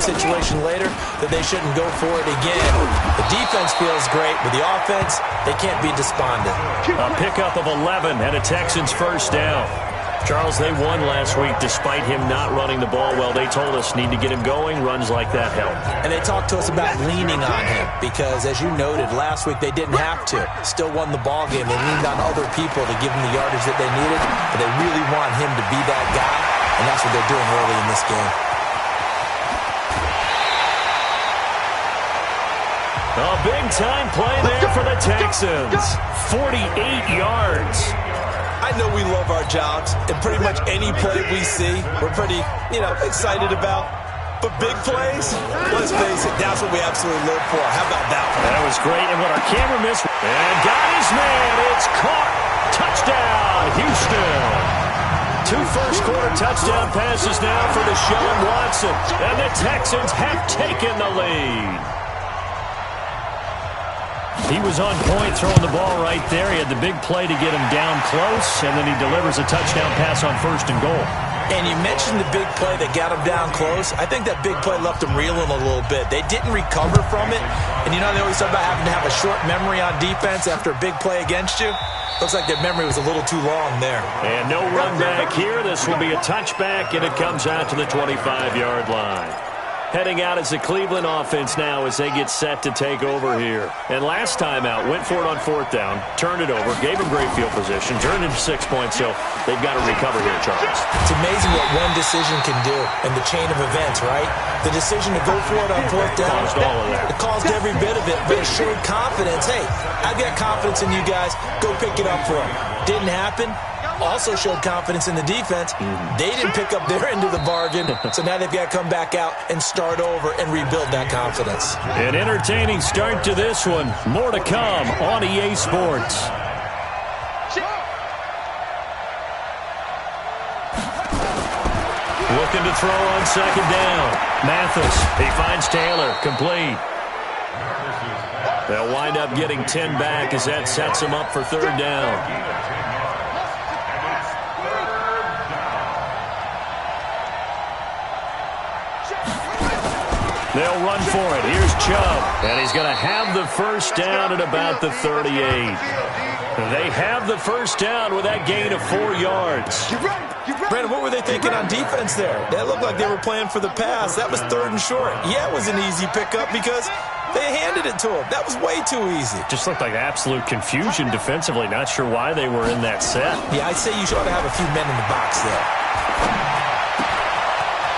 situation later that they shouldn't go for it again. The defense feels great, but the offense, they can't be despondent. A pickup of 11 and a Texans first down. Charles, they won last week despite him not running the ball well. They told us need to get him going. Runs like that help. And they talked to us about leaning on him because, as you noted, last week they didn't have to. Still won the ball game. They leaned on other people to give them the yardage that they needed, but they really want him to be that guy, and that's what they're doing early in this game. A big-time play there for the Texans. 48 yards. I know we love our jobs, and pretty much any play we see, we're pretty, excited about. But big plays, let's face it, that's what we absolutely live for. How about that one? That was great, and what our camera missed. And got his man. It's caught. Touchdown, Houston. 2 first-quarter touchdown passes now for Deshaun Watson. And the Texans have taken the lead. He was on point throwing the ball right there. He had the big play to get him down close, and then he delivers a touchdown pass on 1st and goal. And you mentioned the big play that got him down close. I think that big play left him reeling a little bit. They didn't recover from it. And they always talk about having to have a short memory on defense after a big play against you. Looks like their memory was a little too long there. And no run back here. This will be a touchback, and it comes out to the 25-yard line. Heading out is the Cleveland offense now as they get set to take over here. And last time out, went for it on 4th down, turned it over, gave them great field position, turned into 6 points, so they've got to recover here, Charles. It's amazing what one decision can do in the chain of events, right? The decision to go for it on 4th down, it caused every bit of it, but it showed confidence. Hey, I've got confidence in you guys. Go pick it up for them. Didn't happen. Also showed confidence in the defense. They didn't pick up their end of the bargain, so now they've got to come back out and start over and rebuild that confidence. An entertaining start to this one. More to come on EA Sports. Looking to throw on 2nd down. Mathis, he finds Taylor, complete. They'll wind up getting 10 back as that sets them up for 3rd down. They'll run for it. Here's Chubb. And he's going to have the first down at about the 38. They have the first down with that gain of 4 yards. Brandon, what were they thinking on defense there? That looked like they were playing for the pass. That was 3rd and short. Yeah, it was an easy pickup because they handed it to him. That was way too easy. Just looked like absolute confusion defensively. Not sure why they were in that set. Yeah, I'd say you ought to have a few men in the box there.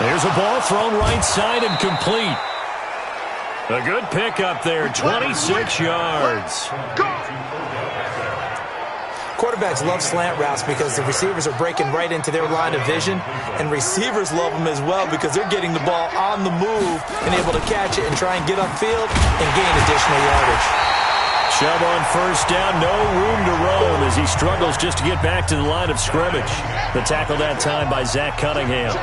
There's a ball thrown right side and complete. A good pickup there, 26 yards. Quarterbacks love slant routes because the receivers are breaking right into their line of vision, and receivers love them as well because they're getting the ball on the move and able to catch it and try and get upfield and gain additional yardage. Chubb on 1st down, no room to roam as he struggles just to get back to the line of scrimmage. The tackle that time by Zach Cunningham.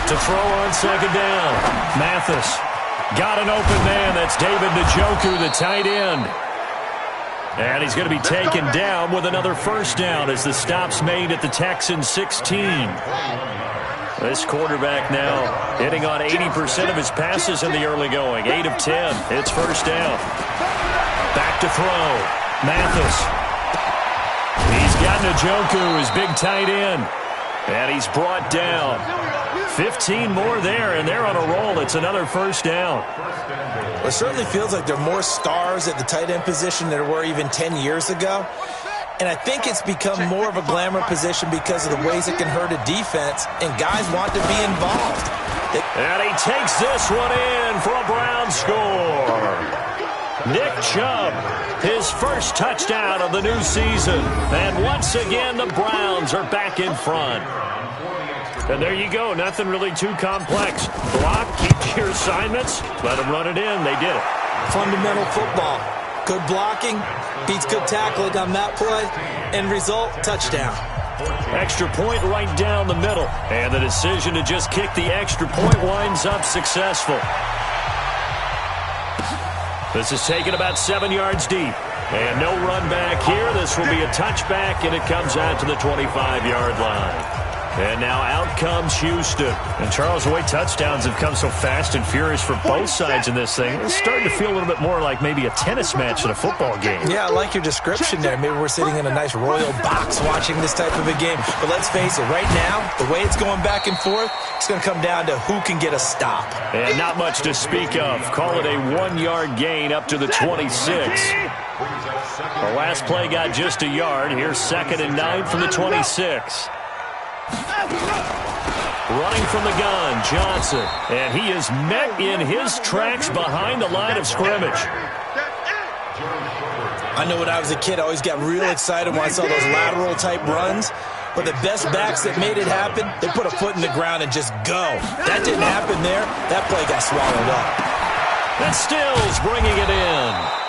To throw on 2nd down. Mathis got an open man. That's David Njoku, the tight end. And he's going to be taken down with another first down as the stop's made at the Texans 16. This quarterback now hitting on 80% of his passes in the early going. 8 of 10. It's first down. Back to throw. Mathis. He's got Njoku, his big tight end. And he's brought down. 15 more there, and they're on a roll. It's another first down. Well, it certainly feels like there are more stars at the tight end position than there were even 10 years ago. And I think it's become more of a glamour position because of the ways it can hurt a defense, and guys want to be involved. And he takes this one in for a Brown score. Nick Chubb, his first touchdown of the new season. And once again, the Browns are back in front. And there you go. Nothing really too complex. Block, keep your assignments, let them run it in. They did it. Fundamental football. Good blocking beats good tackling on that play. End result, touchdown. Extra point right down the middle. And the decision to just kick the extra point winds up successful. This is taken about 7 yards deep. And no run back here. This will be a touchback, and it comes out to the 25-yard line. And now out comes Houston. And Charles, the way touchdowns have come so fast and furious for both sides in this thing, it's starting to feel a little bit more like maybe a tennis match than a football game. Yeah, I like your description there. Maybe we're sitting in a nice royal box watching this type of a game. But let's face it, right now, the way it's going back and forth, it's going to come down to who can get a stop. And not much to speak of. Call it a 1-yard gain up to the 26. The last play got just a yard. Here's 2nd and 9 from the 26. Running from the gun, Johnson. And he is met in his tracks behind the line of scrimmage. I know when I was a kid, I always got real excited when I saw those lateral-type runs. But the best backs that made it happen, they put a foot in the ground and just go. That didn't happen there. That play got swallowed up. And Stills bringing it in.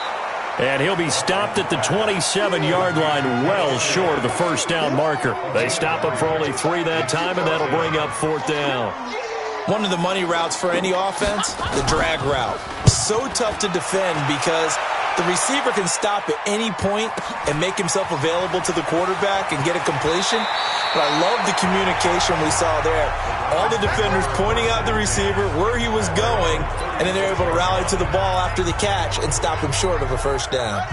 And he'll be stopped at the 27-yard line, well short of the first down marker. They stop him for only 3 that time, and that'll bring up 4th down. One of the money routes for any offense, the drag route. So tough to defend because the receiver can stop at any point and make himself available to the quarterback and get a completion. But I love the communication we saw there. All the defenders pointing out the receiver, where he was going, and then they're able to rally to the ball after the catch and stop him short of a first down.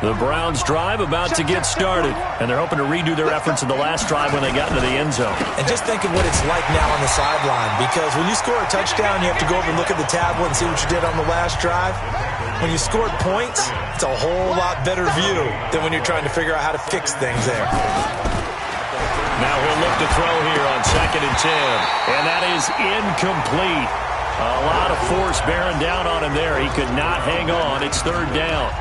The Browns drive about to get started, and they're hoping to redo their efforts in the last drive when they got into the end zone. And just think of what it's like now on the sideline, because when you score a touchdown, you have to go over and look at the tablet and see what you did on the last drive. When you scored points, it's a whole lot better view than when you're trying to figure out how to fix things there. Now he'll look to throw here on 2nd and 10, and that is incomplete. A lot of force bearing down on him there. He could not hang on. It's 3rd down.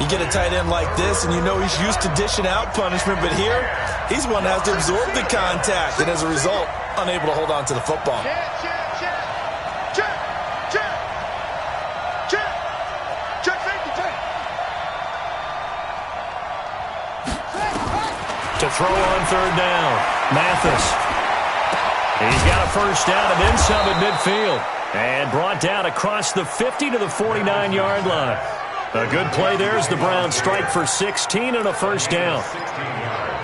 You get a tight end like this, and you know he's used to dishing out punishment, but here, he's one that has to absorb the contact, and as a result, unable to hold on to the football. To throw on 3rd down, Mathis. He's got a first down and then some at midfield. And brought down across the 50 to the 49-yard line. A good play there as the Browns strike for 16 and a first down.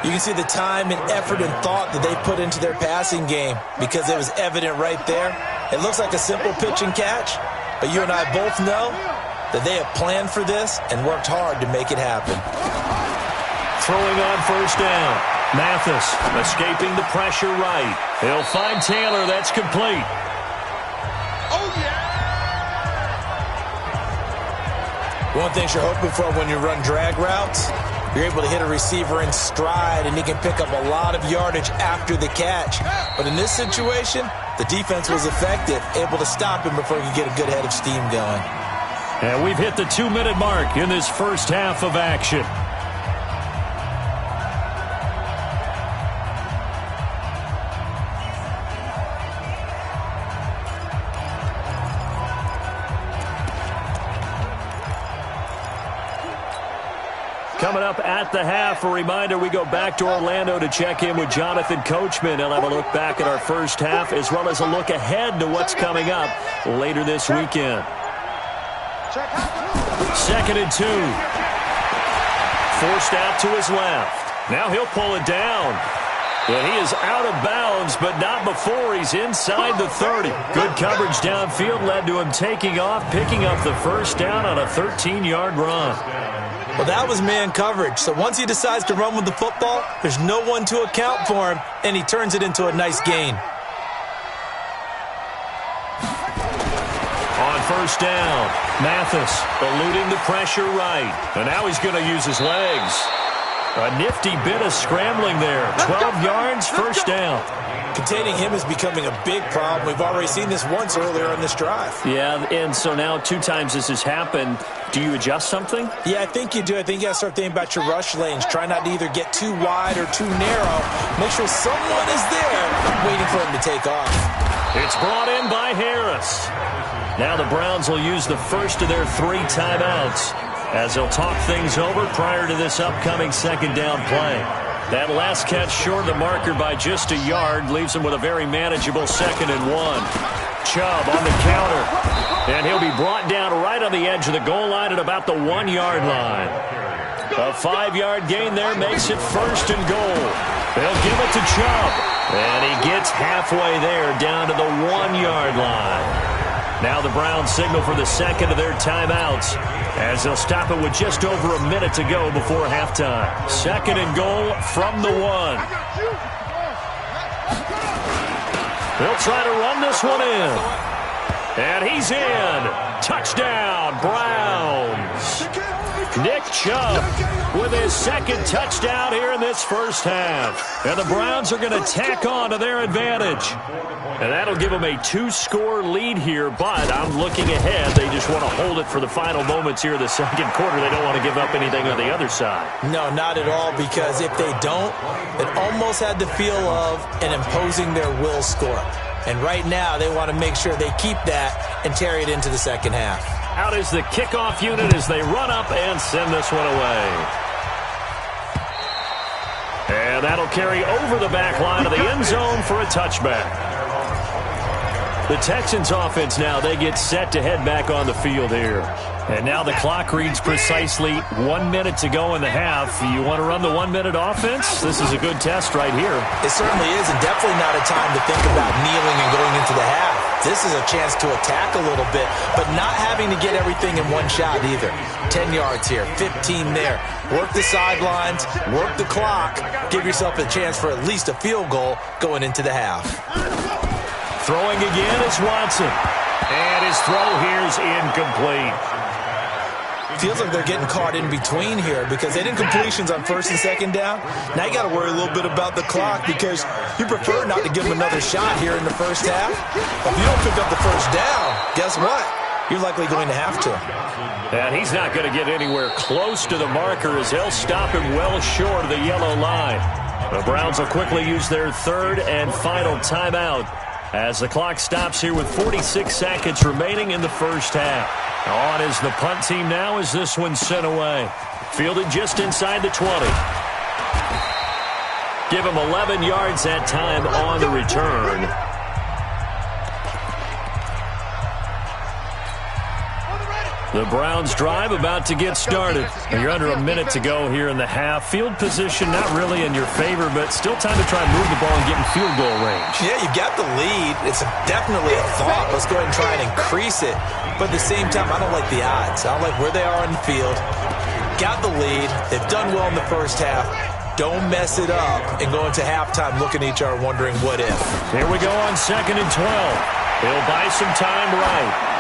You can see the time and effort and thought that they put into their passing game because it was evident right there. It looks like a simple pitch and catch, but you and I both know that they have planned for this and worked hard to make it happen. Throwing on first down. Mathis escaping the pressure right. He'll find Taylor. That's complete. Oh, yeah! One thing you're hoping for when you run drag routes, you're able to hit a receiver in stride, and he can pick up a lot of yardage after the catch. But in this situation, the defense was effective, able to stop him before he could get a good head of steam going. And we've hit the 2-minute mark in this first half of action. Coming up at the half, a reminder, we go back to Orlando to check in with Jonathan Coachman. He'll have a look back at our first half as well as a look ahead to what's coming up later this weekend. 2nd and 2. Forced out to his left. Now he'll pull it down. But he is out of bounds, but not before he's inside the 30. Good coverage downfield led to him taking off, picking up the first down on a 13-yard run. Well, that was man coverage. So once he decides to run with the football, there's no one to account for him, and he turns it into a nice gain. On first down, Mathis eluding the pressure right. And now he's going to use his legs. A nifty bit of scrambling there. 12 yards, first down. Containing him is becoming a big problem. We've already seen this once earlier on this drive. Yeah, and so now 2 times this has happened. Do you adjust something? Yeah, I think you do. I think you got to start thinking about your rush lanes. Try not to either get too wide or too narrow. Make sure someone is there waiting for him to take off. It's brought in by Harris. Now the Browns will use the first of their 3 timeouts as they'll talk things over prior to this upcoming second down play. That last catch short of the marker by just a yard leaves them with a very manageable 2nd and 1. Chubb on the counter. And he'll be brought down right on the edge of the goal line at about the 1-yard line. A 5-yard gain there makes it 1st and goal. They'll give it to Chubb. And he gets halfway there down to the 1-yard line. Now the Browns signal for the second of their timeouts as they'll stop it with just over a minute to go before halftime. 2nd and goal from the 1. They'll try to run this one in. And he's in. Touchdown, Browns. Nick Chubb with his 2nd touchdown here in this first half. And the Browns are going to tack on to their advantage. And that'll give them a 2-score lead here, but I'm looking ahead. They just want to hold it for the final moments here in the 2nd quarter. They don't want to give up anything on the other side. No, not at all, because if they don't, it almost had the feel of an imposing their will score. And right now, they want to make sure they keep that and carry it into the second half. Out is the kickoff unit as they run up and send this one away. And that'll carry over the back line of the end zone for a touchback. The Texans offense now, they get set to head back on the field here. And now the clock reads precisely 1 minute to go in the half. You want to run the 1-minute offense? This is a good test right here. It certainly is, and definitely not a time to think about kneeling and going into the half. This is a chance to attack a little bit, but not having to get everything in one shot either. 10 yards here, 15 there. Work the sidelines, work the clock. Give yourself a chance for at least a field goal going into the half. Throwing again is Watson. And his throw here is incomplete. Feels like they're getting caught in between here because they didn't completions on 1st and 2nd down. Now you got to worry a little bit about the clock because you prefer not to give them another shot here in the first half. If you don't pick up the 1st down, guess what? You're likely going to have to. And he's not going to get anywhere close to the marker as they'll stop him well short of the yellow line. The Browns will quickly use their 3rd and final timeout as the clock stops here with 46 seconds remaining in the first half. On is the punt team now as this one's sent away. Fielded just inside the 20. Give him 11 yards that time on the return. The Browns drive about to get started. You're under a minute to go here in the half. Field position not really in your favor, but still time to try and move the ball and get in field goal range. Yeah, you've got the lead. It's definitely a thought. Let's go ahead and try and increase it. But at the same time, I don't like the odds. I don't like where they are on the field. Got the lead. They've done well in the first half. Don't mess it up and go into halftime looking at each other wondering what if. Here we go on 2nd and 12. He'll buy some time right.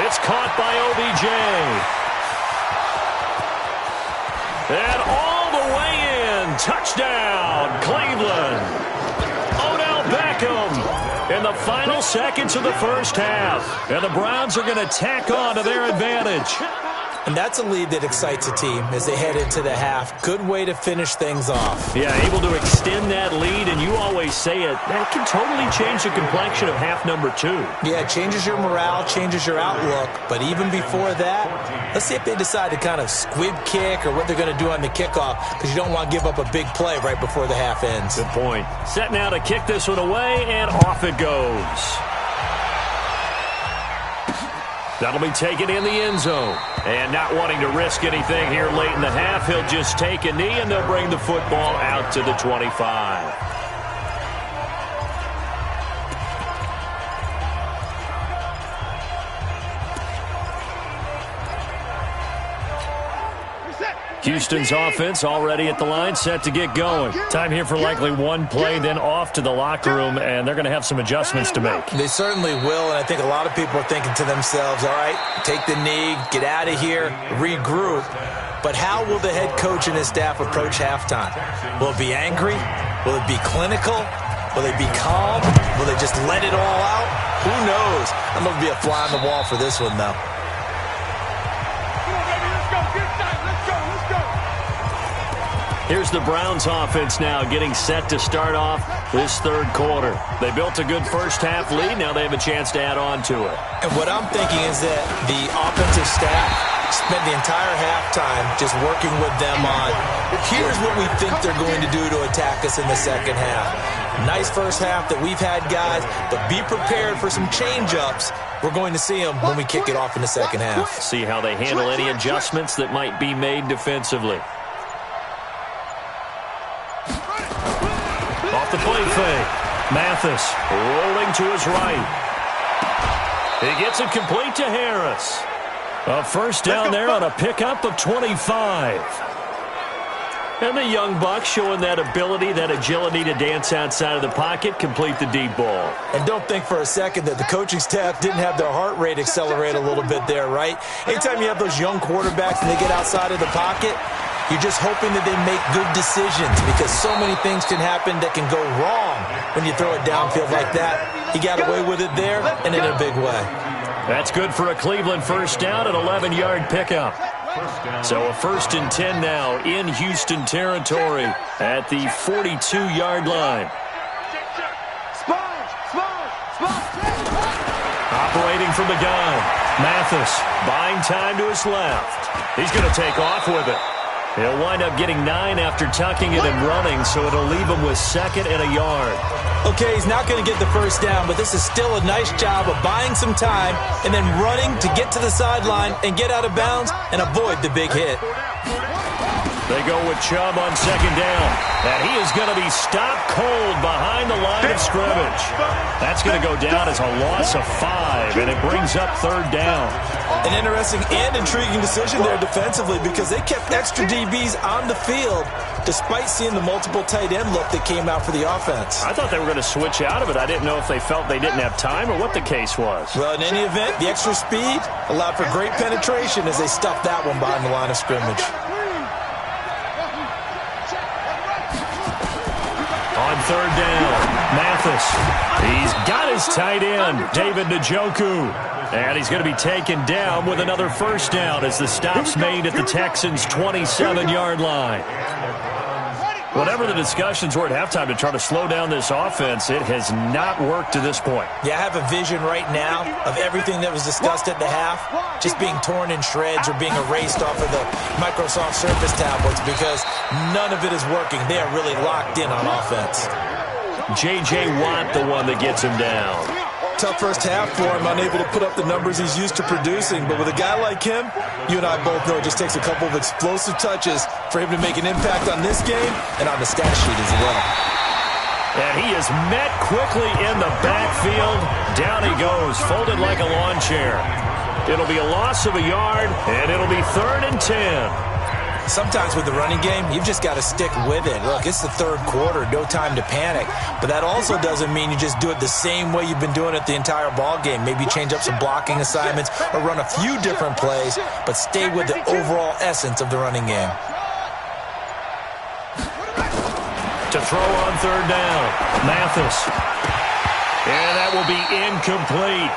It's caught by OBJ. And all the way in. Touchdown, Cleveland. Odell Beckham in the final seconds of the first half. And the Browns are going to tack on to their advantage. And that's a lead that excites a team as they head into the half. Good way to finish things off. Yeah, able to extend that lead, and you always say it, that can totally change the complexion of half number 2. Yeah, it changes your morale, changes your outlook. But even before that, let's see if they decide to kind of squib kick or what they're going to do on the kickoff, because you don't want to give up a big play right before the half ends. Good point. Set now to kick this one away, and off it goes. That'll be taken in the end zone. And not wanting to risk anything here late in the half, he'll just take a knee, and they'll bring the football out to the 25. Houston's offense already at the line, set to get going. Time here for likely one play, then off to the locker room, and they're going to have some adjustments to make. They certainly will, and I think a lot of people are thinking to themselves, all right, take the knee, get out of here, regroup. But how will the head coach and his staff approach halftime? Will it be angry? Will it be clinical? Will they be calm? Will they just let it all out? Who knows? I'm going to be a fly on the wall for this one, though. Here's the Browns offense now getting set to start off this third quarter. They built a good first half lead. Now they have a chance to add on to it. And what I'm thinking is that the offensive staff spent the entire halftime just working with them on, here's what we think they're going to do to attack us in the second half. Nice first half that we've had, guys, but be prepared for some change-ups. We're going to see them when we kick it off in the second half. See how they handle any adjustments that might be made defensively. Off the play fake. Mathis rolling to his right. He gets it complete to Harris. A first down there on a pickup of 25. And the young buck showing that ability, that agility to dance outside of the pocket, complete the deep ball. And don't think for a second that the coaching staff didn't have their heart rate accelerate a little bit there, right? Anytime you have those young quarterbacks and they get outside of the pocket, you're just hoping that they make good decisions because so many things can happen that can go wrong when you throw it downfield like that. He got away with it there and in a big way. That's good for a Cleveland first down, an 11-yard pickup. So a 1st and 10 now in Houston territory at the 42-yard line. Operating from the gun, Mathis buying time to his left. He's going to take off with it. He'll wind up getting 9 after tucking it and running, so it'll leave him with 2nd and a yard. Okay, he's not going to get the first down, but this is still a nice job of buying some time and then running to get to the sideline and get out of bounds and avoid the big hit. They go with Chubb on 2nd down, and he is going to be stopped cold behind the line of scrimmage. That's going to go down as a loss of 5, and it brings up 3rd down. An interesting and intriguing decision there defensively because they kept extra DBs on the field despite seeing the multiple tight end look that came out for the offense. I thought they were going to switch out of it. I didn't know if they felt they didn't have time or what the case was. Well, in any event, the extra speed allowed for great penetration as they stuffed that one behind the line of scrimmage. On 3rd down, Mathis. He's got his tight end, David Njoku. And he's going to be taken down with another first down as the stop's made at the Texans' 27-yard line. Whatever the discussions were at halftime to try to slow down this offense, it has not worked to this point. Yeah, I have a vision right now of everything that was discussed at the half just being torn in shreds or being erased off of the Microsoft Surface tablets because none of it is working. They are really locked in on offense. J.J. Watt, the one that gets him down. Tough first half for him, unable to put up the numbers he's used to producing. But with a guy like him, you and I both know it just takes a couple of explosive touches for him to make an impact on this game and on the stat sheet as well. And he is met quickly in the backfield. Down he goes, folded like a lawn chair. It'll be a loss of a yard, and it'll be 3rd and 10. Sometimes with the running game, you've just got to stick with it. Look, it's the 3rd quarter, no time to panic. But that also doesn't mean you just do it the same way you've been doing it the entire ball game. Maybe change up some blocking assignments or run a few different plays, but stay with the overall essence of the running game. To throw on 3rd down, Mathis. And that will be incomplete.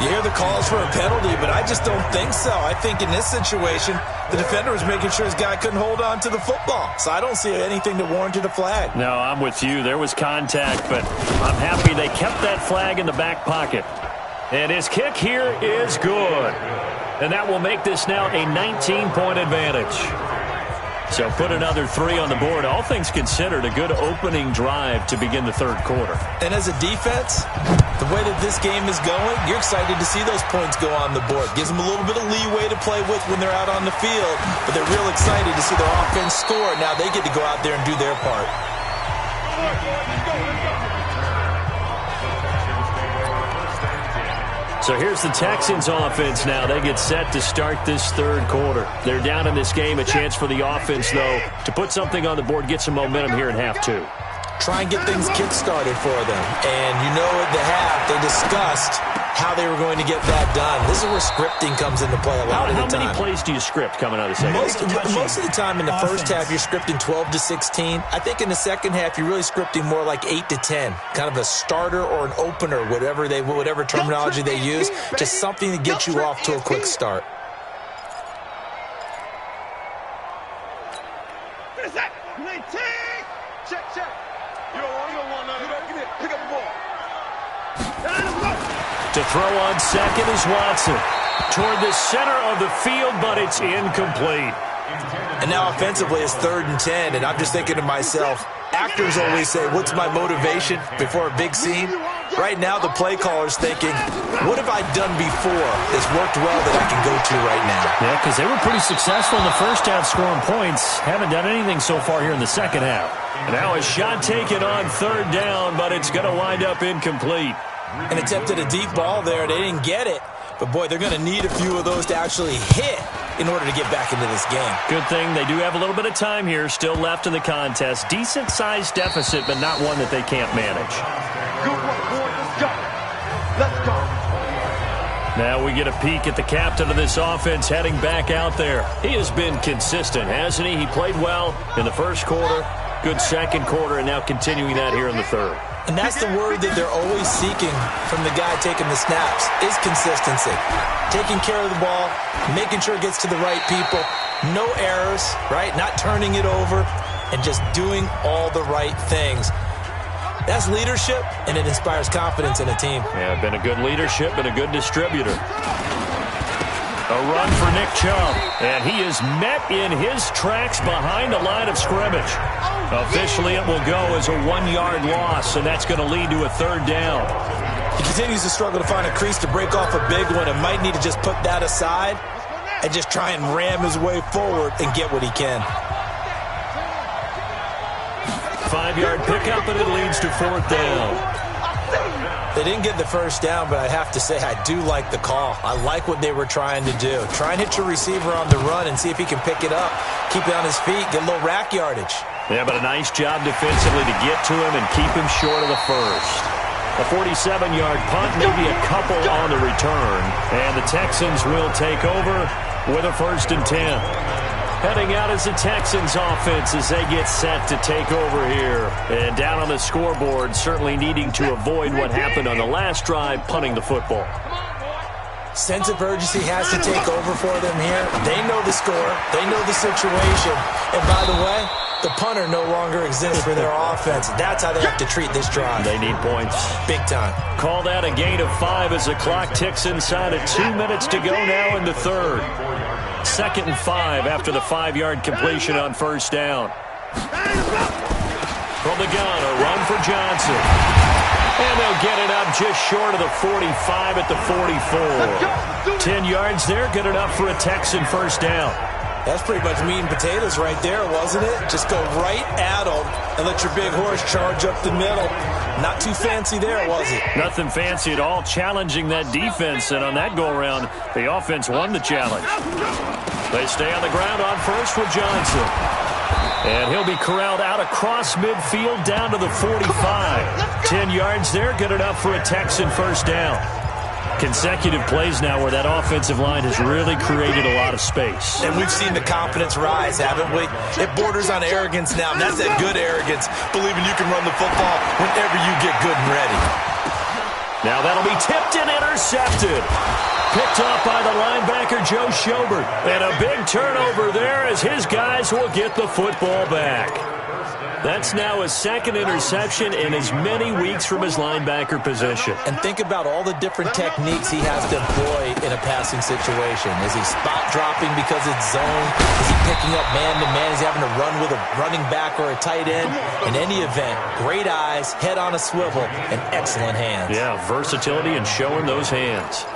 You hear the calls for a penalty, but I just don't think so. I think in this situation, the defender was making sure his guy couldn't hold on to the football. So I don't see anything that warranted a flag. No, I'm with you. There was contact, but I'm happy they kept that flag in the back pocket. And his kick here is good. And that will make this now a 19-point advantage. So put another 3 on the board. All things considered, a good opening drive to begin the 3rd quarter. And as a defense, the way that this game is going, you're excited to see those points go on the board. Gives them a little bit of leeway to play with when they're out on the field, but they're real excited to see their offense score. Now they get to go out there and do their part. So here's the Texans offense now. They get set to start this 3rd quarter. They're down in this game. A chance for the offense, though, to put something on the board, get some momentum here in half 2. Try and get things kick-started for them. And you know at the half, they discussed how they were going to get that done. This is where scripting comes into play a lot of the time. How many plays do you script coming out of the second half? Most of the time in the first half, you're scripting 12 to 16. I think in the second half, you're really scripting more like 8 to 10. Kind of a starter or an opener, whatever terminology they use. Just something to get you off to a quick start. To throw on second is Watson. Toward the center of the field, but it's incomplete. And now offensively it's 3rd and 10, and I'm just thinking to myself, actors always say, what's my motivation before a big scene? Right now the play caller's thinking, what have I done before that's worked well that I can go to right now? Yeah, because they were pretty successful in the first half scoring points. Haven't done anything so far here in the second half. And now a shot taken on 3rd down, but it's going to wind up incomplete. An attempt at a deep ball there. They didn't get it. But, boy, they're going to need a few of those to actually hit in order to get back into this game. Good thing they do have a little bit of time here still left in the contest. Decent-sized deficit, but not one that they can't manage. Good work, boys. Let's go. Now we get a peek at the captain of this offense heading back out there. He has been consistent, hasn't he? He played well in the first quarter, good second quarter, and now continuing that here in the third. And that's the word that they're always seeking from the guy taking the snaps, is consistency. Taking care of the ball, making sure it gets to the right people, no errors, right? Not turning it over, and just doing all the right things. That's leadership, and it inspires confidence in a team. Yeah, been a good leadership and a good distributor. A run for Nick Chubb, and he is met in his tracks behind the line of scrimmage. Officially, it will go as a 1-yard loss, and that's going to lead to a 3rd down. He continues to struggle to find a crease to break off a big one and might need to just put that aside and just try and ram his way forward and get what he can. 5-yard pickup, and it leads to 4th down. They didn't get the first down, but I have to say I do like the call. I like what they were trying to do. Try and hit your receiver on the run and see if he can pick it up, keep it on his feet, get a little rack yardage. Yeah, but a nice job defensively to get to him and keep him short of the first. A 47-yard punt, maybe a couple on the return. And the Texans will take over with a 1st and 10. Heading out as the Texans offense as they get set to take over here. And down on the scoreboard, certainly needing to avoid what happened on the last drive, punting the football. Sense of urgency has to take over for them here. They know the score. They know the situation. And by the way, the punter no longer exists for their offense. That's how they have to treat this drive. They need points. Big time. Call that a gain of 5 as the clock ticks inside of 2 minutes to go now in the third. 2nd and 5 after the 5-yard completion on 1st down. From the gun, a run for Johnson. And they'll get it up just short of the 45 at the 44. 10 yards there, good enough for a Texan 1st down. That's pretty much meat and potatoes right there, wasn't it? Just go right at them and let your big horse charge up the middle. Not too fancy there, was it? Nothing fancy at all, challenging that defense. And on that go-around, the offense won the challenge. They stay on the ground on first with Johnson. And he'll be corralled out across midfield down to the 45. 10 yards there, good enough for a Texan 1st down. Consecutive plays now where that offensive line has really created a lot of space. And we've seen the confidence rise, haven't we? It borders on arrogance now, and that's that good arrogance, believing you can run the football whenever you get good and ready. Now that'll be tipped and intercepted. Picked off by the linebacker, Joe Schobert. And a big turnover there as his guys will get the football back. That's now his 2nd interception in as many weeks from his linebacker position. And think about all the different techniques he has to employ in a passing situation. Is he spot dropping because it's zone? Is he picking up man-to-man? Is he having to run with a running back or a tight end? In any event, great eyes, head on a swivel, and excellent hands. Yeah, versatility and showing those hands.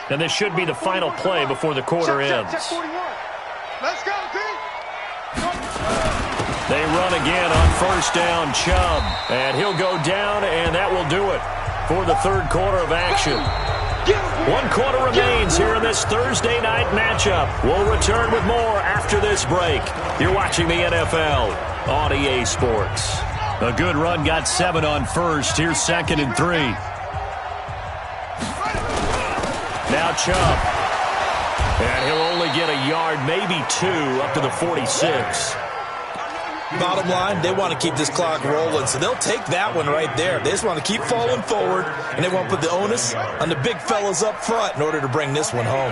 And this should be the final play before the quarter ends. Let's go, team. They run again on 1st down, Chubb. And he'll go down, and that will do it for the 3rd quarter of action. 1 quarter remains here in this Thursday night matchup. We'll return with more after this break. You're watching the NFL on EA Sports. A good run, got 7 on 1st. Here's 2nd and 3. Now Chubb. And he'll only get a yard, maybe 2, up to the 46. Bottom line, they want to keep this clock rolling, so they'll take that one right there. They just want to keep falling forward, and they want to put the onus on the big fellas up front in order to bring this one home.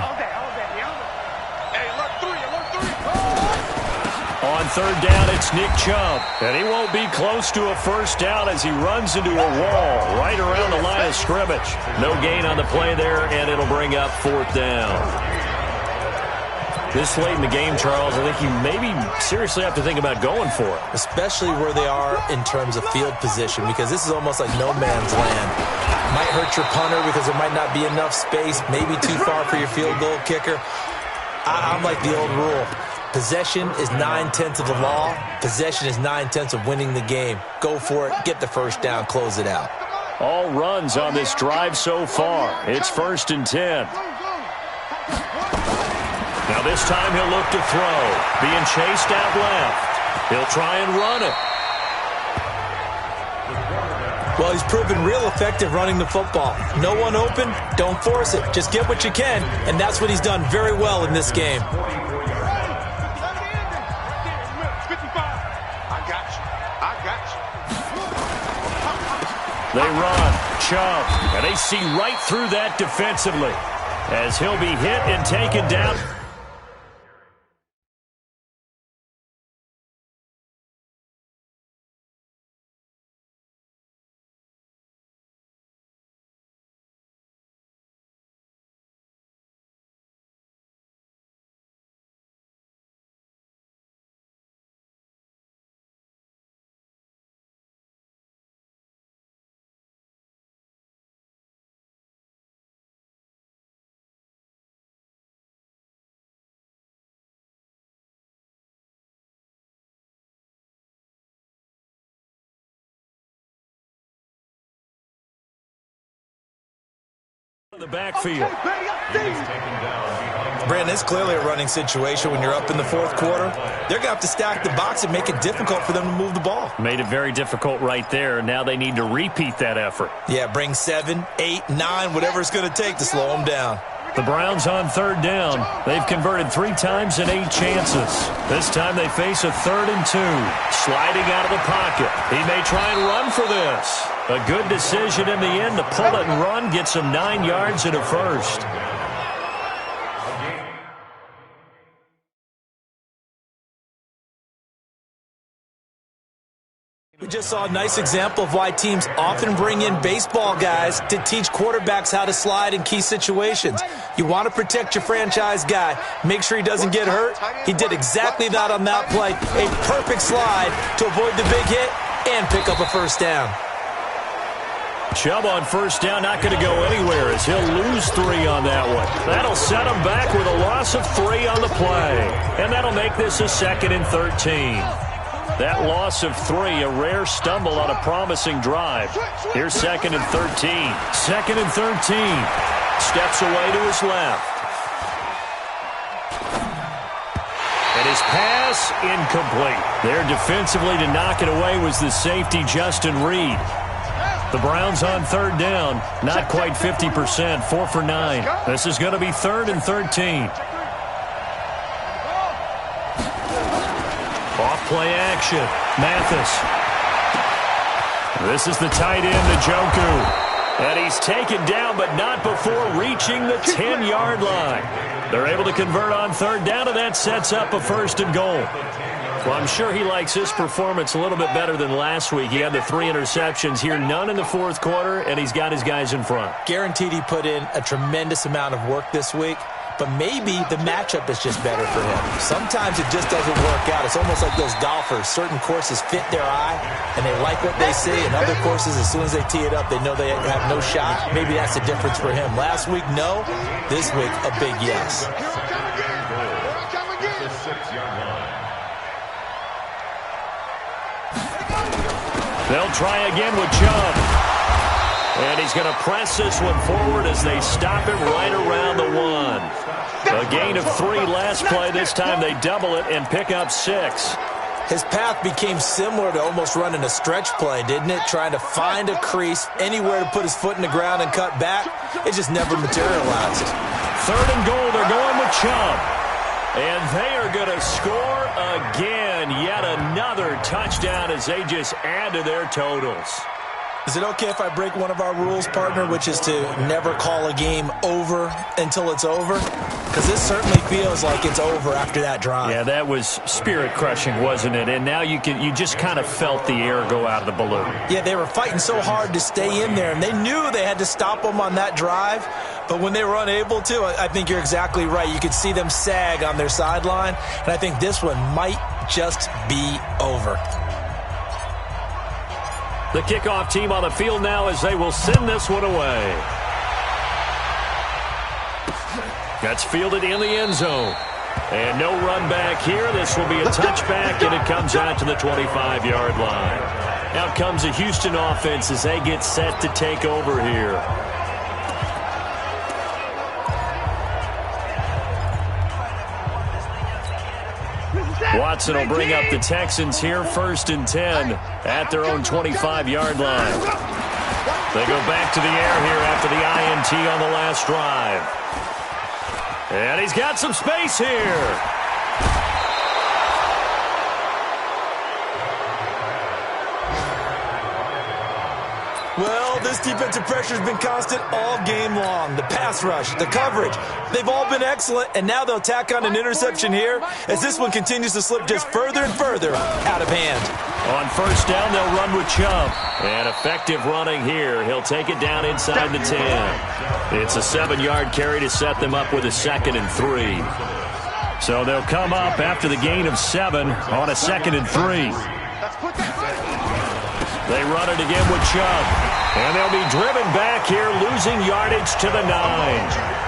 On third down, it's Nick Chubb. And he won't be close to a first down as he runs into a wall right around the line of scrimmage. No gain on the play there, and it'll bring up fourth down. This late in the game, Charles, I think you maybe seriously have to think about going for it. Especially where they are in terms of field position, because this is almost like no man's land. Might hurt your punter because there might not be enough space, maybe too far for your field goal kicker. I'm like the old rule. Possession is 9/10 of the law. Possession is 9/10 of winning the game. Go for it. Get the first down. Close it out. All runs on this drive so far. It's 1st and 10. Now this time he'll look to throw. Being chased out left. He'll try and run it. Well, he's proven real effective running the football. No one open, don't force it. Just get what you can, and that's what he's done very well in this game. They run, Chubb, and they see right through that defensively as he'll be hit and taken down. The backfield. Brandon, it's clearly a running situation when you're up in the fourth quarter. They're going to have to stack the box and make it difficult for them to move the ball. Made it very difficult right there. Now they need to repeat that effort. Yeah, bring 7, 8, 9, whatever it's going to take to slow them down. The Browns on third down. They've converted 3 times in 8 chances. This time they face a 3rd and 2. Sliding out of the pocket. He may try and run for this. A good decision in the end to pull it and run, get some 9 yards and a first. We just saw a nice example of why teams often bring in baseball guys to teach quarterbacks how to slide in key situations. You want to protect your franchise guy. Make sure he doesn't get hurt. He did exactly that on that play. A perfect slide to avoid the big hit and pick up a first down. Chubb on first down, not going to go anywhere as he'll lose 3 on that one. That'll set him back with a loss of 3 on the play. And that'll make this a 2nd and 13. That loss of 3, a rare stumble on a promising drive. Here's 2nd and 13. 2nd and 13. Steps away to his left. And his pass incomplete. There defensively to knock it away was the safety Justin Reed. The Browns on third down, not quite 50%, 4 for 9. This is going to be 3rd and 13. Off-play action, Mathis. This is the tight end, Njoku. And he's taken down, but not before reaching the 10-yard line. They're able to convert on third down, and that sets up a 1st and goal. Well, I'm sure he likes his performance a little bit better than last week. He had the 3 interceptions here, none in the fourth quarter, and he's got his guys in front. Guaranteed he put in a tremendous amount of work this week, but maybe the matchup is just better for him. Sometimes it just doesn't work out. It's almost like those golfers. Certain courses fit their eye, and they like what they see, and other courses, as soon as they tee it up, they know they have no shot. Maybe that's the difference for him. Last week, no. This week, a big yes. They'll try again with Chubb. And he's going to press this one forward as they stop it right around the 1. A gain of 3 last play. This time they double it and pick up 6. His path became similar to almost running a stretch play, didn't it? Trying to find a crease, anywhere to put his foot in the ground and cut back. It just never materialized. 3rd and goal. They're going with Chubb. And they are going to score again. Yet another touchdown as they just add to their totals. Is it okay if I break one of our rules, partner, which is to never call a game over until it's over? Because this certainly feels like it's over after that drive. Yeah, that was spirit-crushing, wasn't it? And now you just kind of felt the air go out of the balloon. Yeah, they were fighting so hard to stay in there, and they knew they had to stop them on that drive. But when they were unable to, I think you're exactly right. You could see them sag on their sideline, and I think this one might just be over. The kickoff team on the field now as they will send this one away. That's fielded in the end zone. And no run back here. This will be a touchback, and it comes out to the 25-yard line. Out comes the Houston offense as they get set to take over here. Watson will bring up the Texans here, 1st and 10 at their own 25-yard line. They go back to the air here after the INT on the last drive. And he's got some space here. Well, this defensive pressure has been constant all game long. The pass rush, the coverage, they've all been excellent, and now they'll tack on an interception here as this one continues to slip just further and further out of hand. On 1st down, they'll run with Chubb. And effective running here. He'll take it down inside the 10. It's a 7-yard carry to set them up with a 2nd and 3. So they'll come up after the gain of 7 on a 2nd and 3. They run it again with Chubb. And they'll be driven back here, losing yardage to the 9.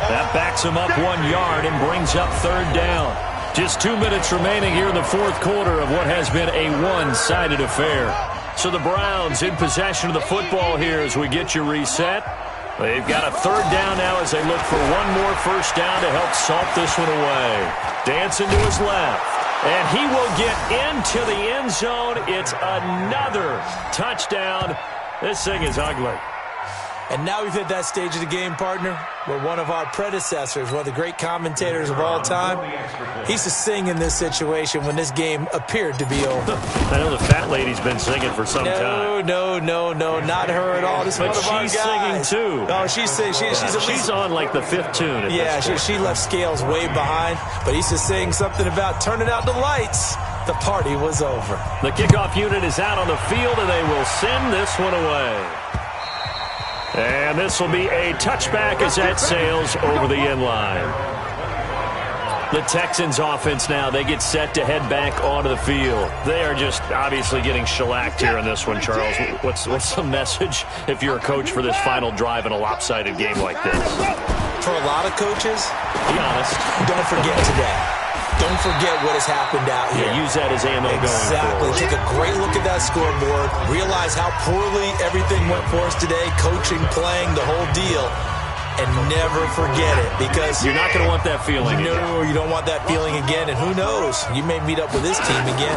That backs them up 1 yard and brings up 3rd down. Just 2 minutes remaining here in the 4th quarter of what has been a one-sided affair. So the Browns in possession of the football here as we get you reset. They've got a 3rd down now as they look for one more 1st down to help salt this one away. Dancing to his left. And he will get into the end zone. It's another touchdown. This thing is ugly. And now we've hit that stage of the game, partner, where one of our predecessors, one of the great commentators of all time, he used to sing in this situation when this game appeared to be over. I know the fat lady's been singing for some time. No, not her at all. This is one of our guys. But she's singing, too. Oh, she's singing. She's on, like, the 5th tune. Yeah, she left Scales way behind, but he used to sing something about turning out the lights. The party was over. The kickoff unit is out on the field, and they will send this one away. And this will be a touchback as that sails over the end line. The Texans offense now, they get set to head back onto the field. They are just obviously getting shellacked here in this one, Charles. What's the message if you're a coach for this final drive in a lopsided game like this? For a lot of coaches, be honest, don't forget today. Don't forget what has happened out here. Yeah, use that as ammo going forward. Take a great look at that scoreboard. Realize how poorly everything went for us today. Coaching, playing, the whole deal. And never forget it, because you're not going to want that feeling again. No, you don't want that feeling again. And who knows? You may meet up with this team again.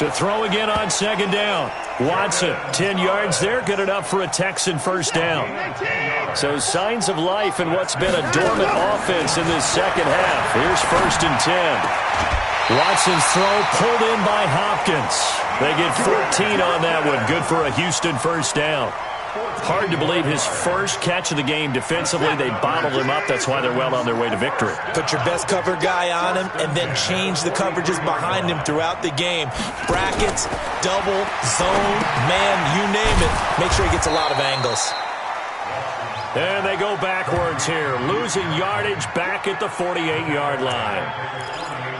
To throw again on 2nd down. Watson, 10 yards there, good enough for a Texan 1st down. So signs of life in what's been a dormant offense in this 2nd half. Here's 1st and 10. Watson's throw pulled in by Hopkins. They get 14 on that one, good for a Houston 1st down. Hard to believe his first catch of the game defensively. They bottled him up. That's why they're well on their way to victory. Put your best cover guy on him and then change the coverages behind him throughout the game. Brackets, double, zone, man, you name it. Make sure he gets a lot of angles. And they go backwards here, losing yardage back at the 48-yard line.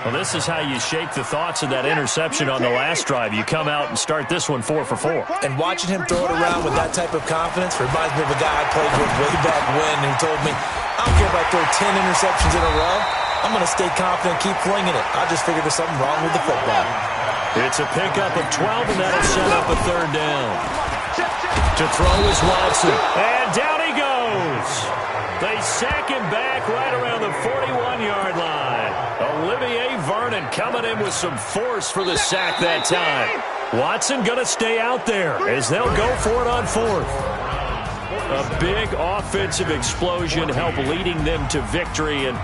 Well, this is how you shake the thoughts of that interception on the last drive. You come out and start this one 4 for 4. And watching him throw it around with that type of confidence reminds me of a guy I played with way back when who told me, I don't care if I throw 10 interceptions in a row. I'm going to stay confident, keep flinging it. I just figured there's something wrong with the football. It's a pickup of 12, and that'll set up a 3rd down. To throw is Watson. And down he goes. They sack him back right around the 41-yard line. Olivier Vernon coming in with some force for the sack that time. Watson going to stay out there as they'll go for it on fourth. A big offensive explosion helped leading them to victory, and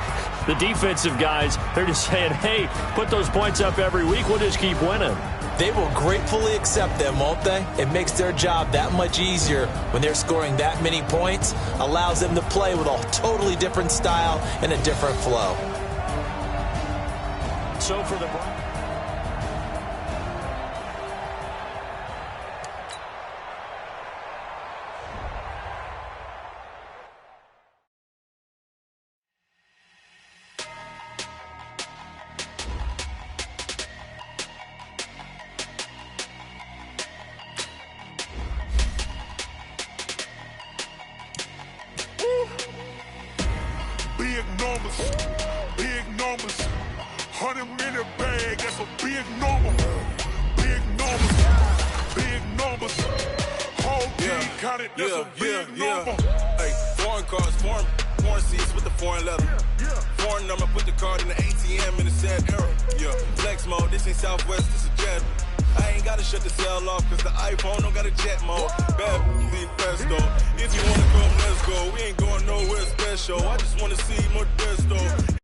the defensive guys, they're just saying, hey, put those points up every week, we'll just keep winning. They will gratefully accept them, won't they? It makes their job that much easier when they're scoring that many points, allows them to play with a totally different style and a different flow. So for the big numbers, 100-minute bag, that's a big number. Big numbers, whole team counted, that's a big number. Hey, foreign cars, foreign seats with the foreign leather. Foreign number, put the card in the ATM in the sad era. Yeah, flex mode, this ain't Southwest, this is Jet. I ain't gotta shut the cell off, cause the iPhone don't got a jet mode. Bad be presto. If you wanna come, let's go. We ain't going nowhere special. I just wanna see more Modesto.